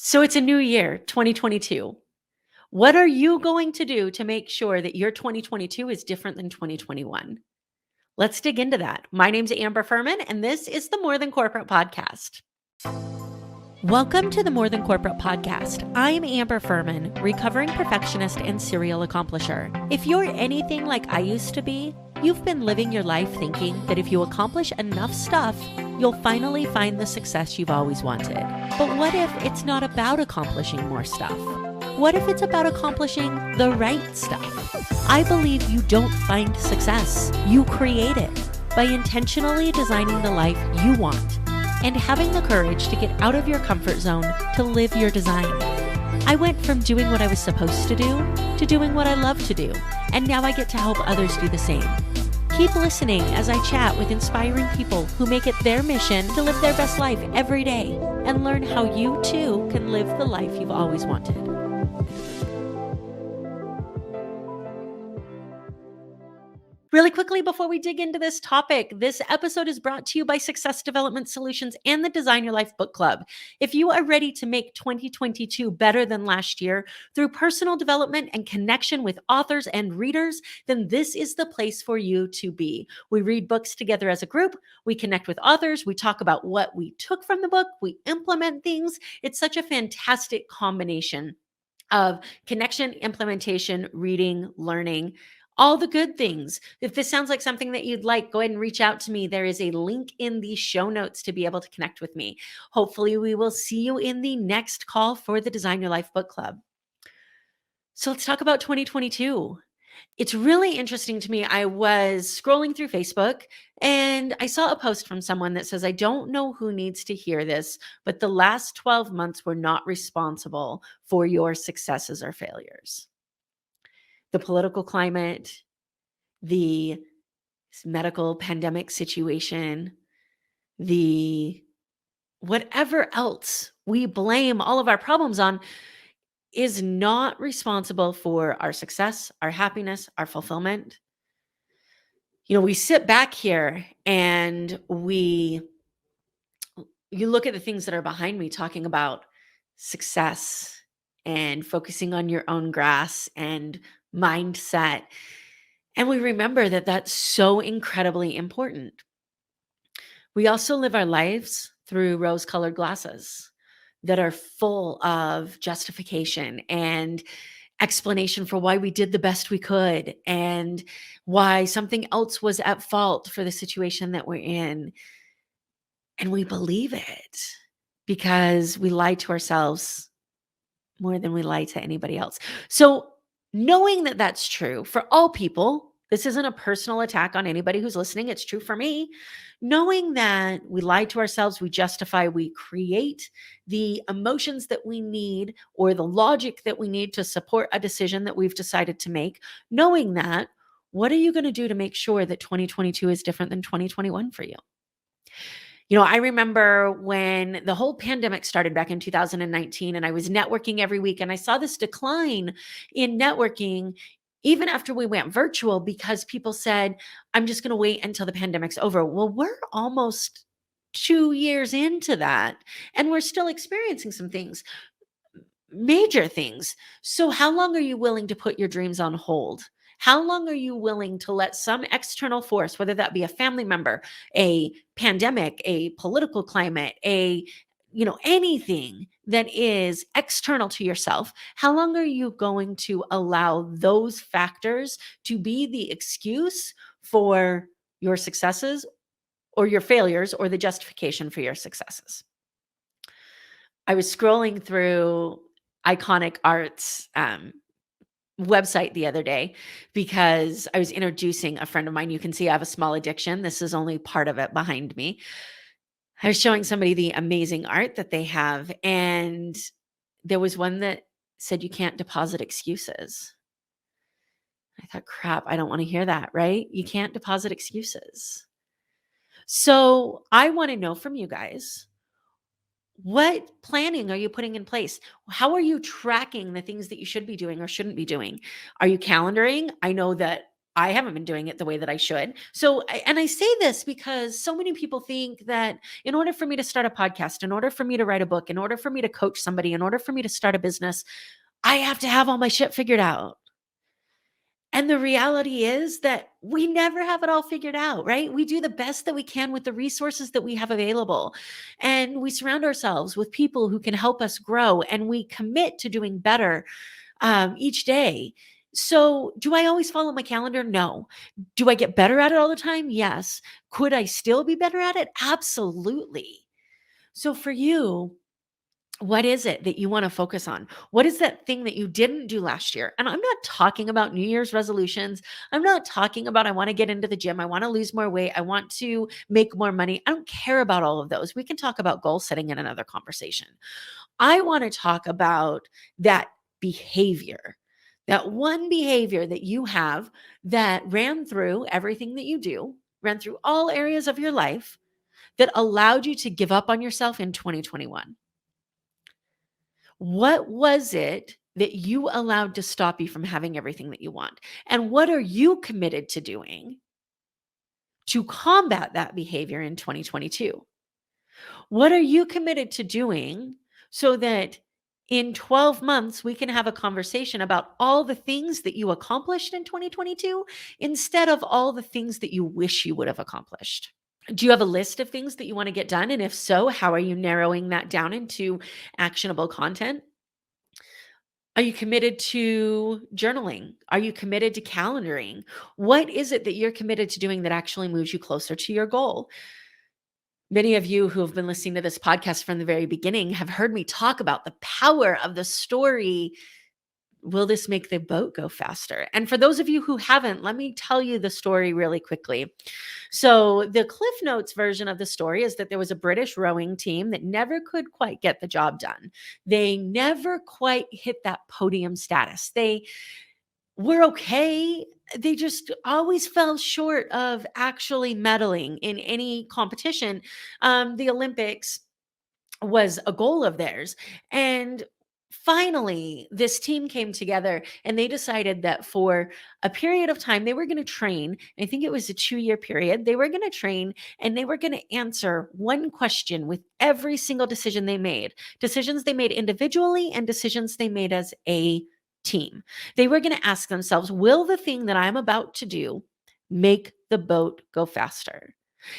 So it's a new year, 2022. What are you going to do to make sure that your 2022 is different than 2021? Let's dig into that. My name's Amber Fuhriman, and this is the More Than Corporate podcast. Welcome to the More Than Corporate podcast. I'm Amber Fuhriman, recovering perfectionist and serial accomplisher. If you're anything like I used to be, you've been living your life thinking that if you accomplish enough stuff, you'll finally find the success you've always wanted. But what if it's not about accomplishing more stuff? What if it's about accomplishing the right stuff? I believe you don't find success. You create it by intentionally designing the life you want and having the courage to get out of your comfort zone to live your design. I went from doing what I was supposed to do to doing what I love to do, and now I get to help others do the same. Keep listening as I chat with inspiring people who make it their mission to live their best life every day and learn how you too can live the life you've always wanted. Really quickly, before we dig into this topic, this episode is brought to you by Success Development Solutions and the Design Your Life Book Club. If you are ready to make 2022 better than last year through personal development and connection with authors and readers, then this is the place for you to be. We read books together as a group, we connect with authors, we talk about what we took from the book, we implement things. It's such a fantastic combination of connection, implementation, reading, learning, all the good things. If this sounds like something that you'd like, go ahead and reach out to me. There is a link in the show notes to be able to connect with me. Hopefully, we will see you in the next call for the Design Your Life Book Club. So let's talk about 2022. It's really interesting to me. I was scrolling through Facebook and I saw a post from someone that says, I don't know who needs to hear this, but the last 12 months were not responsible for your successes or failures. The political climate, the medical pandemic situation, the whatever else we blame all of our problems on is not responsible for our success, our happiness, our fulfillment. You know, we sit back here and you look at the things that are behind me talking about success and focusing on your own grass and mindset. And we remember that that's so incredibly important. We also live our lives through rose-colored glasses that are full of justification and explanation for why we did the best we could and why something else was at fault for the situation that we're in. And we believe it because we lie to ourselves more than we lie to anybody else. So knowing that that's true for all people, this isn't a personal attack on anybody who's listening. It's true for me. Knowing that we lie to ourselves, we justify, we create the emotions that we need or the logic that we need to support a decision that we've decided to make. Knowing that, what are you going to do to make sure that 2022 is different than 2021 for you? You know, I remember when the whole pandemic started back in 2019 and I was networking every week and I saw this decline in networking even after we went virtual because people said, I'm just going to wait until the pandemic's over. Well, we're almost 2 years into that and we're still experiencing some things, major things. So how long are you willing to put your dreams on hold? How long are you willing to let some external force, whether that be a family member, a pandemic, a political climate, anything that is external to yourself, how long are you going to allow those factors to be the excuse for your successes or your failures or the justification for your successes? I was scrolling through Iconic Arts website the other day because I was introducing a friend of mine. You can see I have a small addiction. This is only part of it behind me. I was showing somebody the amazing art that they have, and there was one that said you can't deposit excuses. I thought, crap, I don't want to hear that, right? You can't deposit excuses. So I want to know from you guys, what planning are you putting in place? How are you tracking the things that you should be doing or shouldn't be doing? Are you calendaring? I know that I haven't been doing it the way that I should. And I say this because so many people think that in order for me to start a podcast, in order for me to write a book, in order for me to coach somebody, in order for me to start a business, I have to have all my shit figured out. And the reality is that we never have it all figured out, right? We do the best that we can with the resources that we have available. And we surround ourselves with people who can help us grow, and we commit to doing better each day. So, do I always follow my calendar? No. Do I get better at it all the time? Yes. Could I still be better at it? Absolutely. So, for you, what is it that you want to focus on? What is that thing that you didn't do last year? And I'm not talking about New Year's resolutions. I'm not talking about I want to get into the gym. I want to lose more weight. I want to make more money. I don't care about all of those. We can talk about goal setting in another conversation. I want to talk about that behavior, that one behavior that you have that ran through everything that you do, ran through all areas of your life that allowed you to give up on yourself in 2021. What was it that you allowed to stop you from having everything that you want? And what are you committed to doing to combat that behavior in 2022? What are you committed to doing so that in 12 months we can have a conversation about all the things that you accomplished in 2022 instead of all the things that you wish you would have accomplished? Do you have a list of things that you want to get done? And if so, how are you narrowing that down into actionable content? Are you committed to journaling? Are you committed to calendaring? What is it that you're committed to doing that actually moves you closer to your goal? Many of you who have been listening to this podcast from the very beginning have heard me talk about the power of the story. Will this make the boat go faster? And for those of you who haven't, let me tell you the story really quickly. So, the Cliff Notes version of the story is that there was a British rowing team that never could quite get the job done. They never quite hit that podium status. They were okay. They just always fell short of actually medaling in any competition. The Olympics was a goal of theirs. And finally, this team came together and they decided that for a period of time, they were going to train. I think it was a 2-year period. They were going to train and they were going to answer one question with every single decision they made, decisions they made individually and decisions they made as a team. They were going to ask themselves, will the thing that I'm about to do make the boat go faster?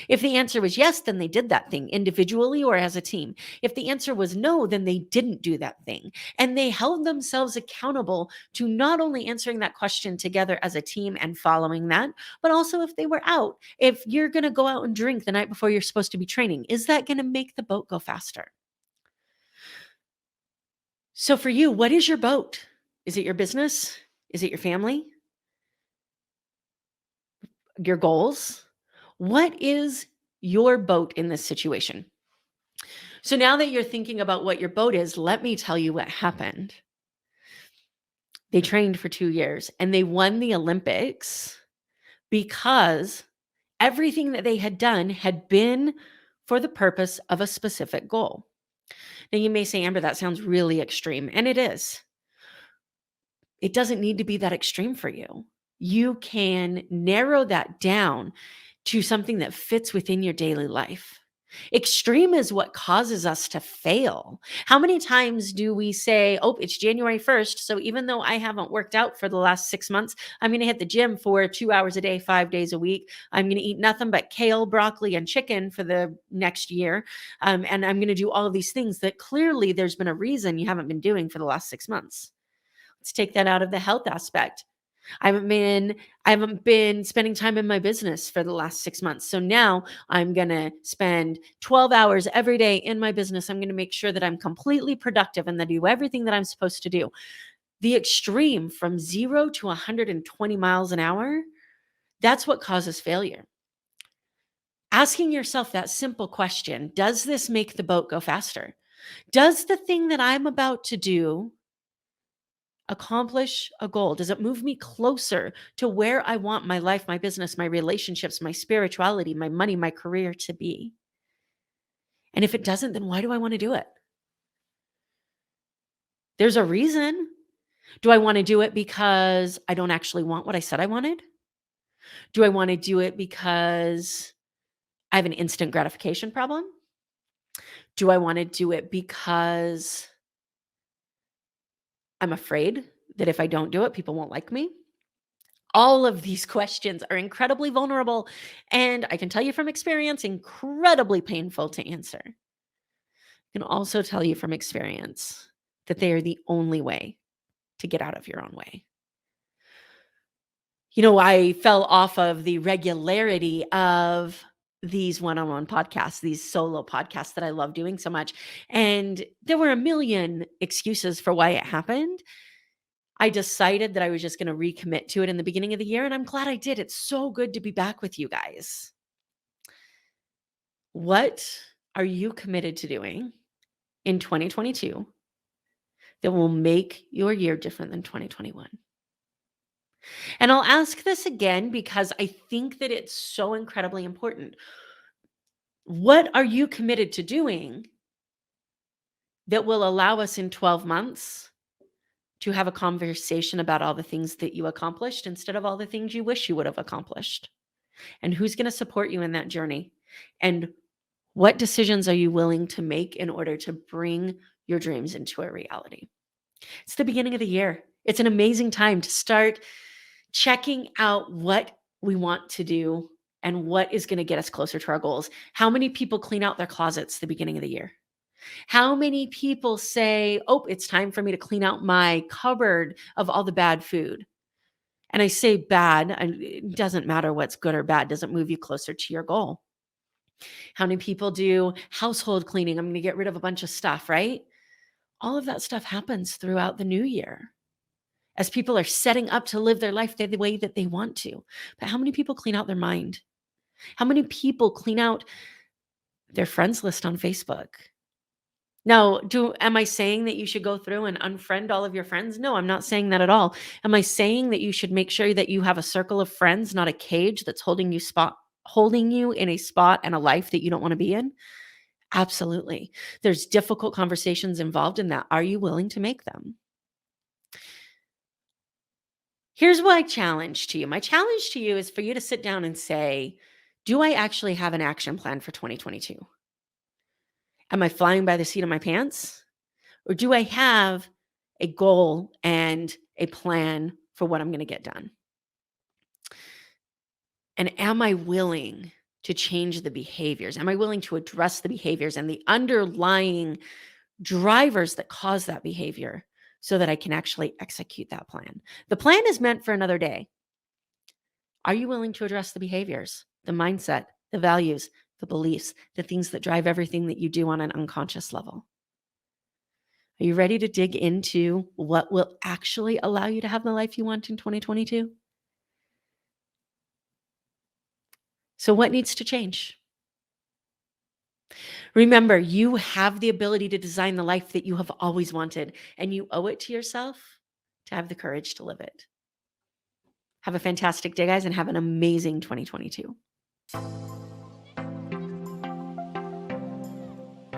If the answer was yes, then they did that thing individually or as a team. If the answer was no, then they didn't do that thing. And they held themselves accountable to not only answering that question together as a team and following that, but also if they were out. If you're going to go out and drink the night before you're supposed to be training, is that going to make the boat go faster? So for you, what is your boat? Is it your business? Is it your family? Your goals? What is your boat in this situation? So now that you're thinking about what your boat is, let me tell you what happened. They trained for 2 years and they won the Olympics because everything that they had done had been for the purpose of a specific goal. Now you may say, Amber, that sounds really extreme, and it is. It doesn't need to be that extreme for you. You can narrow that down to something that fits within your daily life. Extreme is what causes us to fail. How many times do we say, oh, it's January 1st, so even though I haven't worked out for the last 6 months, I'm going to hit the gym for 2 hours a day, 5 days a week. I'm going to eat nothing but kale, broccoli, and chicken for the next year. And I'm going to do all of these things that clearly there's been a reason you haven't been doing for the last 6 months. Let's take that out of the health aspect. I haven't been spending time in my business for the last 6 months. So now I'm going to spend 12 hours every day in my business. I'm going to make sure that I'm completely productive and that I do everything that I'm supposed to do. The extreme from 0 to 120 miles an hour, that's what causes failure. Asking yourself that simple question, does this make the boat go faster? Does the thing that I'm about to do accomplish a goal? Does it move me closer to where I want my life, my business, my relationships, my spirituality, my money, my career to be? And if it doesn't, then why do I want to do it? There's a reason. Do I want to do it because I don't actually want what I said I wanted? Do I want to do it because I have an instant gratification problem? Do I want to do it because I'm afraid that if I don't do it, people won't like me? All of these questions are incredibly vulnerable, and I can tell you from experience, incredibly painful to answer. I can also tell you from experience that they are the only way to get out of your own way. I fell off of the regularity of these one-on-one podcasts, these solo podcasts that I love doing so much. And there were a million excuses for why it happened. I decided that I was just going to recommit to it in the beginning of the year, and I'm glad I did. It's so good to be back with you guys. What are you committed to doing in 2022 that will make your year different than 2021? And I'll ask this again because I think that it's so incredibly important. What are you committed to doing that will allow us in 12 months to have a conversation about all the things that you accomplished instead of all the things you wish you would have accomplished? And who's going to support you in that journey? And what decisions are you willing to make in order to bring your dreams into a reality? It's the beginning of the year. It's an amazing time to start checking out what we want to do and what is going to get us closer to our goals. How many people clean out their closets at the beginning of the year? How many people say, oh, it's time for me to clean out my cupboard of all the bad food? And I say bad, and it doesn't matter what's good or bad, doesn't move you closer to your goal. How many people do household cleaning? I'm going to get rid of a bunch of stuff, right? All of that stuff happens throughout the new year as people are setting up to live their life the way that they want to. But how many people clean out their mind? How many people clean out their friends list on Facebook? Now, am I saying that you should go through and unfriend all of your friends? No, I'm not saying that at all. Am I saying that you should make sure that you have a circle of friends, not a cage that's holding you in a spot and a life that you don't want to be in? Absolutely. There's difficult conversations involved in that. Are you willing to make them? Here's my challenge to you. My challenge to you is for you to sit down and say, do I actually have an action plan for 2022? Am I flying by the seat of my pants? Or do I have a goal and a plan for what I'm going to get done? And am I willing to change the behaviors? Am I willing to address the behaviors and the underlying drivers that cause that behavior so that I can actually execute that plan? The plan is meant for another day. Are you willing to address the behaviors, the mindset, the values, the beliefs, the things that drive everything that you do on an unconscious level? Are you ready to dig into what will actually allow you to have the life you want in 2022? So what needs to change? Remember, you have the ability to design the life that you have always wanted, and you owe it to yourself to have the courage to live it. Have a fantastic day, guys, and have an amazing 2022.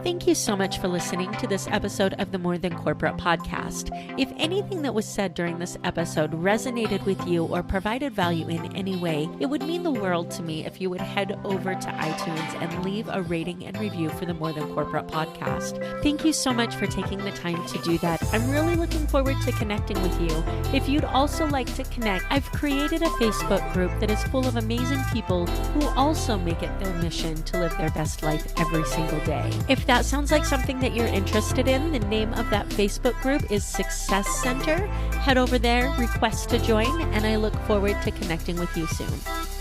Thank you so much for listening to this episode of the More Than Corporate podcast. If anything that was said during this episode resonated with you or provided value in any way, it would mean the world to me if you would head over to iTunes and leave a rating and review for the More Than Corporate podcast. Thank you so much for taking the time to do that. I'm really looking forward to connecting with you. If you'd also like to connect, I've created a Facebook group that is full of amazing people who also make it their mission to live their best life every single day. If that sounds like something that you're interested in, the name of that Facebook group is Success Center. Head over there, request to join, and I look forward to connecting with you soon.